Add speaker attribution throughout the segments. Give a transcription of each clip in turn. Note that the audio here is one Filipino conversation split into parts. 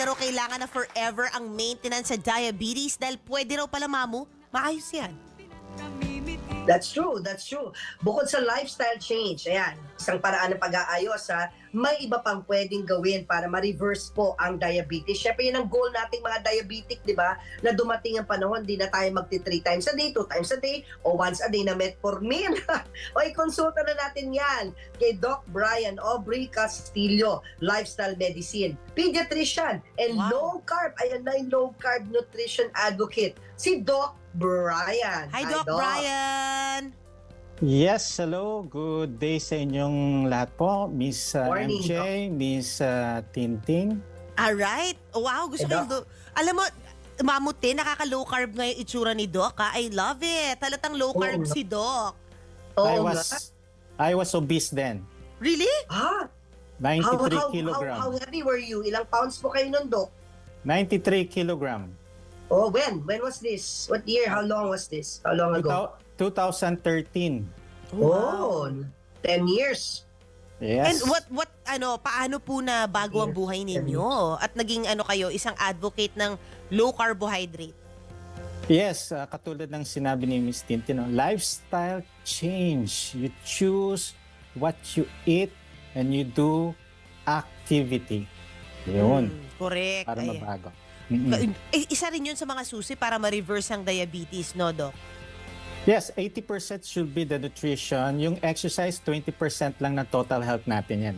Speaker 1: na raw kailangan na forever ang maintenance sa diabetes dahil pwede raw pala maayos yan.
Speaker 2: That's true, that's true. Bukod sa lifestyle change, ayan, isang paraan ng pag-aayos, may iba pang pwedeng gawin para ma-reverse po ang diabetes. Siyempre, yun ang goal nating mga diabetic, di ba? Na dumating ang panahon, di na tayo magti 3 times a day, 2 times a day, o once a day na metformin. O ikonsulta na natin yan kay Doc Brian Aubrey Castillo, Lifestyle Medicine, Pediatrician, and low-carb, ayan na yung low-carb nutrition advocate, si Doc Brian.
Speaker 1: Hi, Doc Brian!
Speaker 3: Yes, hello. Good day sa inyong lahat po. Miss
Speaker 2: Morning,
Speaker 3: MJ, Miss Tinting.
Speaker 1: Alright. Wow, gusto
Speaker 2: Hey,
Speaker 1: ko yung... Alam mo, mamuti, nakaka-low carb nga yung itsura ni Doc, ha? I love it. Halatang low carb
Speaker 2: Oo,
Speaker 1: si Doc.
Speaker 3: I was obese then.
Speaker 1: Really?
Speaker 3: 93 kilogram.
Speaker 2: How heavy were you? Ilang pounds po kayo nun, Doc?
Speaker 3: 93 kilogram.
Speaker 2: Oh, when? When was this? What year? How long was this? How long ago?
Speaker 3: 2013.
Speaker 2: Oh, 10 years.
Speaker 3: Yes.
Speaker 1: And paano po na bago ang buhay ninyo? At naging kayo, isang advocate ng low carbohydrate?
Speaker 3: Yes, katulad ng sinabi ni Miss Tintin, lifestyle change. You choose what you eat and you do activity. Yun.
Speaker 1: Correct.
Speaker 3: Para
Speaker 1: Ayan.
Speaker 3: mabago.
Speaker 1: Isa rin yun sa mga susi para ma-reverse ang diabetes, no, Doc?
Speaker 3: Yes, 80% should be the nutrition. Yung exercise, 20% lang na total health natin yan.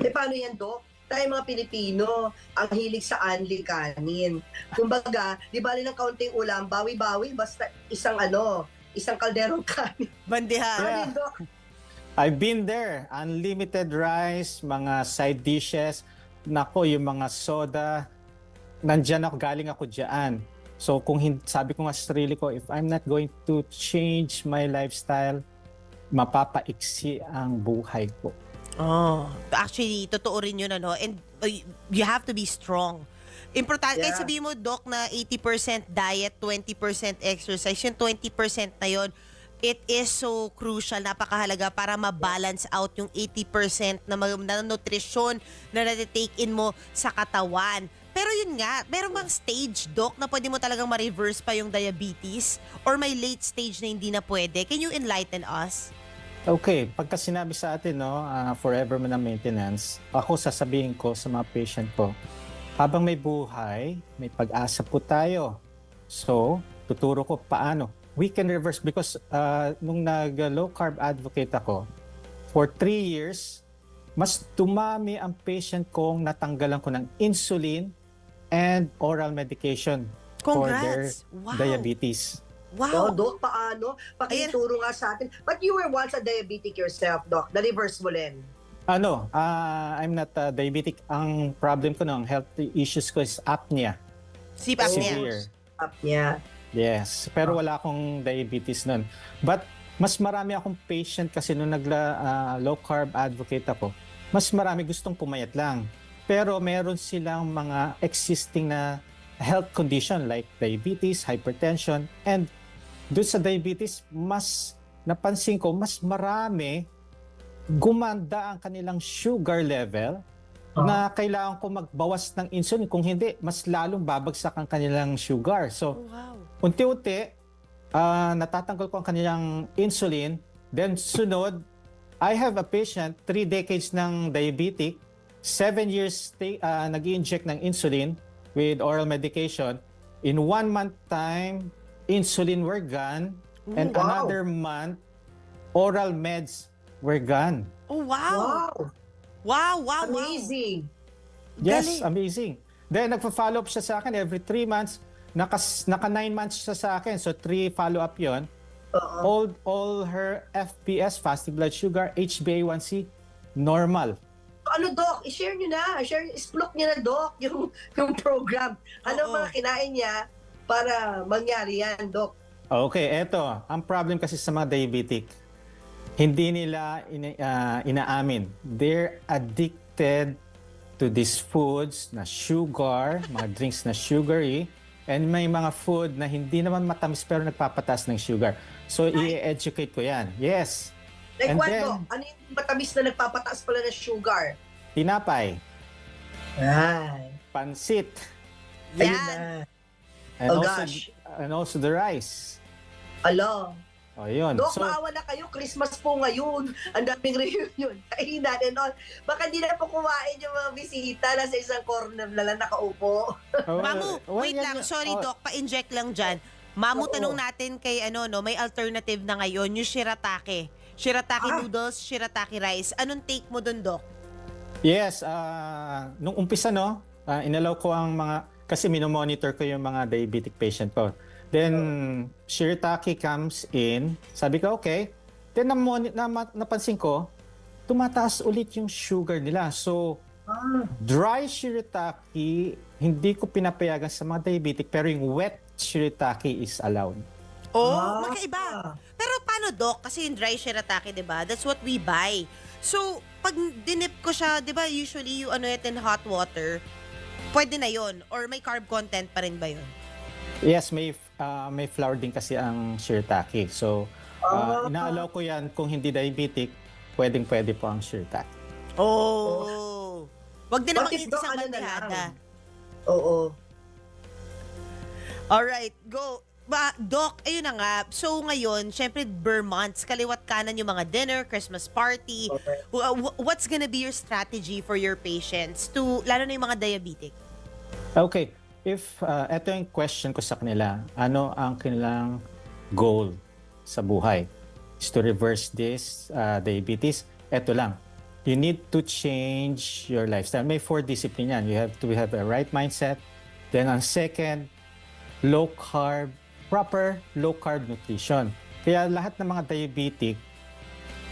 Speaker 2: Paano yan, Doc? Tayo mga Pilipino, ang hilig sa anli kanin. Kumbaga, di bali ng kaunting ulam, bawi-bawi, basta isang kalderong kanin.
Speaker 1: Bandeha.
Speaker 2: Ano
Speaker 3: Yeah.
Speaker 2: yun, Doc?
Speaker 3: I've been there. Unlimited rice, mga side dishes. Nako, yung mga soda. Galing ako dyan. So sabi ko nga sa sarili ko, if I'm not going to change my lifestyle, mapapaiksi ang buhay ko.
Speaker 1: Oh, actually, totoo rin yun, and you have to be strong. Importante, kahit sabihin mo, Doc, na 80% diet, 20% exercise, yung 20% na yun, it is so crucial, napakahalaga para ma-balance out yung 80% na nutrisyon na natitake in mo sa katawan. Pero yun nga, meron bang stage, Doc, na pwede mo talagang ma-reverse pa yung diabetes? Or may late stage na hindi na pwede? Can you enlighten us?
Speaker 3: Okay, pagka sinabi sa atin, forever mo na maintenance, ako sasabihin ko sa mga patient ko, habang may buhay, may pag-asa po tayo. So, tuturo ko paano. We can reverse because nung nag-low carb advocate ako, for 3 years, mas dumami ang patient kong natanggalan ko ng insulin and oral medication for their diabetes.
Speaker 2: Oh,
Speaker 1: Wow!
Speaker 2: Doc, paano? Pakituro nga sa atin. But you were once a diabetic yourself, Doc. Na-reverse mo rin.
Speaker 3: I'm not diabetic. Ang problem ko ng health issues ko is apnea.
Speaker 1: Sleep apnea.
Speaker 3: Severe.
Speaker 2: Apnea.
Speaker 3: Yes, pero wala akong diabetes nun. But mas marami akong patient kasi nung low carb advocate ako, mas marami gustong pumayat lang. Pero meron silang mga existing na health condition like diabetes, hypertension, and doon sa diabetes, mas napansin ko, mas marami gumanda ang kanilang sugar level na kailangan ko magbawas ng insulin. Kung hindi, mas lalong babagsak ang kanilang sugar. So, unti-unti, natatanggal ko ang kanilang insulin. Then, sunod, I have a patient, 3 decades ng diabetic, 7 years nag-i-inject ng insulin with oral medication. In 1 month time, insulin were gone. And another month, oral meds were gone.
Speaker 1: Oh, wow! Wow!
Speaker 2: Amazing.
Speaker 3: Yes,
Speaker 1: Galing.
Speaker 3: amazing. Then, nagpa-follow up siya sa akin every 3 months. Naka 9 months siya sa akin. So, 3 follow-up yon. All her FPS, fasting blood sugar, HbA1c, normal.
Speaker 2: Ano, Doc? I-share nyo na. Isplok nyo na, Doc, yung program. Ano mga kinain niya para mangyari yan, Doc?
Speaker 3: Okay, eto. Ang problem kasi sa mga diabetic, hindi nila inaamin. They're addicted to these foods na sugar, mga drinks na sugary, and may mga food na hindi naman matamis pero nagpapataas ng sugar. So, i-educate ko yan. Yes.
Speaker 2: Like
Speaker 3: And
Speaker 2: what,
Speaker 3: then,
Speaker 2: Doc? Ano yung matamis na nagpapataas pala ng sugar?
Speaker 3: tinapay.
Speaker 2: Ay.
Speaker 3: pansit,
Speaker 2: Ayun
Speaker 1: Yan.
Speaker 2: na.
Speaker 3: and
Speaker 2: Oh,
Speaker 3: also
Speaker 2: gosh.
Speaker 3: and also the rice.
Speaker 2: Alo.
Speaker 3: O yun.
Speaker 2: Dok,
Speaker 3: So,
Speaker 2: maawa na kayo. Christmas po ngayon. Ang daming reunion. Kainan and all. Baka hindi na po kumain yung mga bisita na sa isang corner na lang nakaupo.
Speaker 1: Mamu, wait lang. Sorry,
Speaker 3: oh,
Speaker 1: Doc. Pa-inject lang dyan. Mamu,
Speaker 2: Oo.
Speaker 1: tanong natin kay may alternative na ngayon, yung shiratake. Shiratake noodles, shiratake rice. Anong take mo dun, Doc?
Speaker 3: Yes, nung umpisa inalaw ko ang kasi minomonitor ko yung mga diabetic patient ko. Then, shirataki comes in. Sabi ko, okay. Then, napansin ko, tumataas ulit yung sugar nila. So, dry shirataki, hindi ko pinapayagan sa mga diabetic, pero yung wet shirataki is allowed.
Speaker 1: Oh,
Speaker 2: Ah.
Speaker 1: magkaiba. Pero paano, Doc? Kasi yung dry shiratake, di ba? That's what we buy. So, pag dinip ko siya, di ba, usually yung it in hot water, pwede na yon. Or may carb content pa rin ba yun?
Speaker 3: Yes, may flour din kasi ang shirataki. So, inaalaw ko yan kung hindi diabetic, pwede po ang shirataki.
Speaker 1: Oh. Wag din namang
Speaker 2: Bakit, Doc,
Speaker 1: isang
Speaker 2: ano na
Speaker 1: bandehada.
Speaker 2: lang? Oo.
Speaker 1: Alright, go. Doc, ayun na nga. So ngayon, syempre months, kaliwat kanan yung mga dinner, Christmas party.
Speaker 2: Okay.
Speaker 1: What's gonna be your strategy for your patients lalo na yung mga diabetic?
Speaker 3: Okay, if ito yung question ko sa kanila, ano ang kanilang goal sa buhay? Is to reverse this diabetes? Ito lang. You need to change your lifestyle. May 4 discipline yan. You have to have a right mindset. Then ang second, proper low carb nutrition. Kaya lahat ng mga diabetic,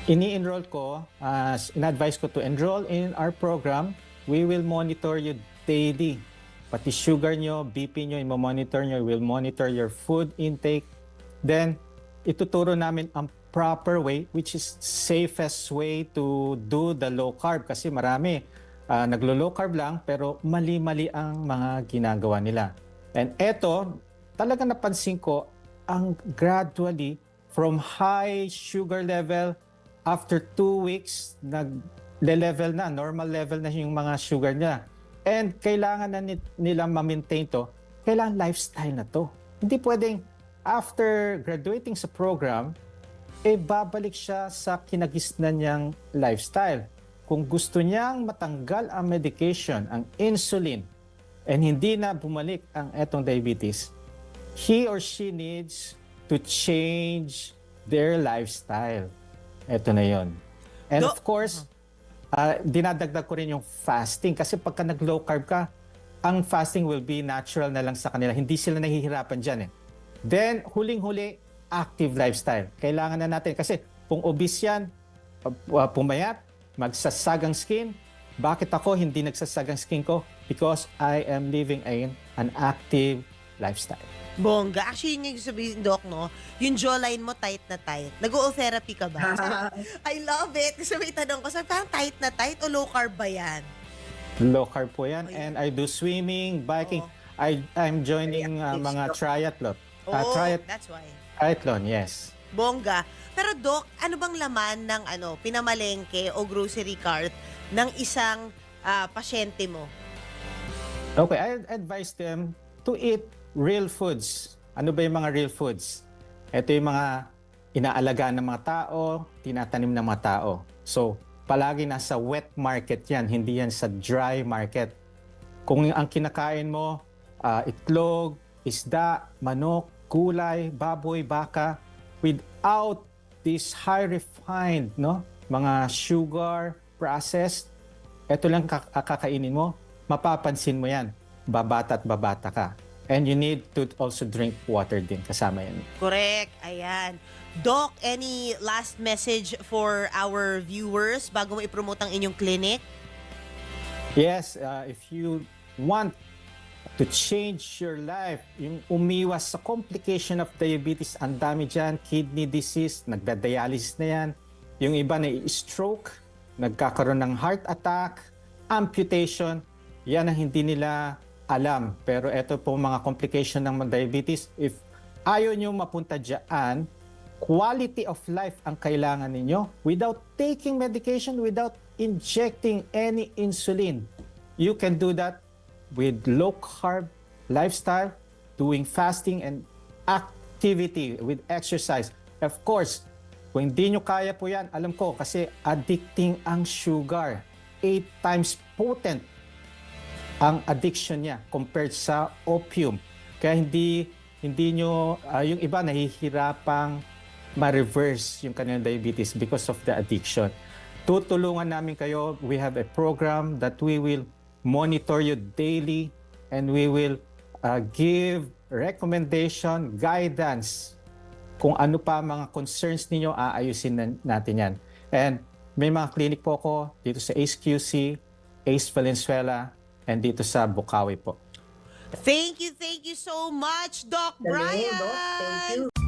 Speaker 3: ini-enroll ko, in-advise ko to enroll in our program. We will monitor you daily. Pati sugar nyo, BP nyo, i-monitor nyo. We'll monitor your food intake. Then, ituturo namin ang proper way, which is safest way to do the low carb. Kasi marami, naglo-low carb lang, pero mali-mali ang mga ginagawa nila. And eto, talaga napansin ko, ang gradually, from high sugar level, after 2 weeks, nag-level na, normal level na yung mga sugar niya. And kailangan na nilang ma-maintain to, kailangan lifestyle na to. Hindi pwedeng after graduating sa program, babalik siya sa kinagisnan niyang lifestyle. Kung gusto niyang matanggal ang medication, ang insulin, and hindi na bumalik ang etong diabetes, he or she needs to change their lifestyle. Ito na yon. And of course, dinadagdag ko rin yung fasting. Kasi pagka nag-low carb ka, ang fasting will be natural na lang sa kanila. Hindi sila nahihirapan dyan eh. Then, huling-huli, active lifestyle. Kailangan na natin. Kasi kung obese yan, pumayat, magsasagang skin. Bakit ako hindi nagsasagang skin ko? Because I am living an active lifestyle.
Speaker 1: Bongga. Actually, yun yung sabihin, Doc, no? Yung jawline mo tight na tight. Nag-o-therapy ka ba? I love it. Kasi may tanong ko, parang tight na tight o low carb ba yan?
Speaker 3: Low carb po yan. And I do swimming, biking. I'm joining mga triathlon.
Speaker 1: That's why.
Speaker 3: Triathlon, yes.
Speaker 1: Bongga. Pero Doc, ano bang laman ng pinamalengke o grocery cart ng isang pasyente mo?
Speaker 3: Okay, I advise them to eat real foods. Ano ba yung mga real foods? Ito yung mga inaalagaan ng mga tao, tinatanim ng mga tao. So, palagi nasa wet market yan, hindi yan sa dry market. Kung ang kinakain mo, itlog, isda, manok, gulay, baboy, baka, without this high refined, mga sugar, processed, ito lang kakainin mo, mapapansin mo yan, babata at babata ka. And you need to also drink water din, kasama yan.
Speaker 1: Correct. Ayan. Doc, any last message for our viewers bago mo ipromote ang inyong clinic?
Speaker 3: Yes, if you want to change your life, yung umiwas sa complication of diabetes, ang dami dyan, kidney disease, nagda-dialysis na yan, yung iba na stroke, nagkakaroon ng heart attack, amputation, yan ang hindi nila alam. Pero ito po mga complication ng diabetes. If ayaw nyo mapunta dyan, quality of life ang kailangan ninyo without taking medication, without injecting any insulin. You can do that with low carb lifestyle, doing fasting and activity with exercise. Of course, kung hindi nyo kaya po yan, alam ko kasi addicting ang sugar. 8 times potent ang addiction niya compared sa opium. Kaya hindi nyo, yung iba nahihirapang ma-reverse yung kanilang diabetes because of the addiction. Tutulungan namin kayo. We have a program that we will monitor you daily and we will give recommendation, guidance kung ano pa mga concerns ninyo, aayusin natin yan. And may mga clinic po ako dito sa ACE-QC, ACE Valenzuela, and dito sa Bukawi po.
Speaker 1: Thank you so much, Doc
Speaker 2: Galing,
Speaker 1: Brian!
Speaker 2: Doc. Thank you.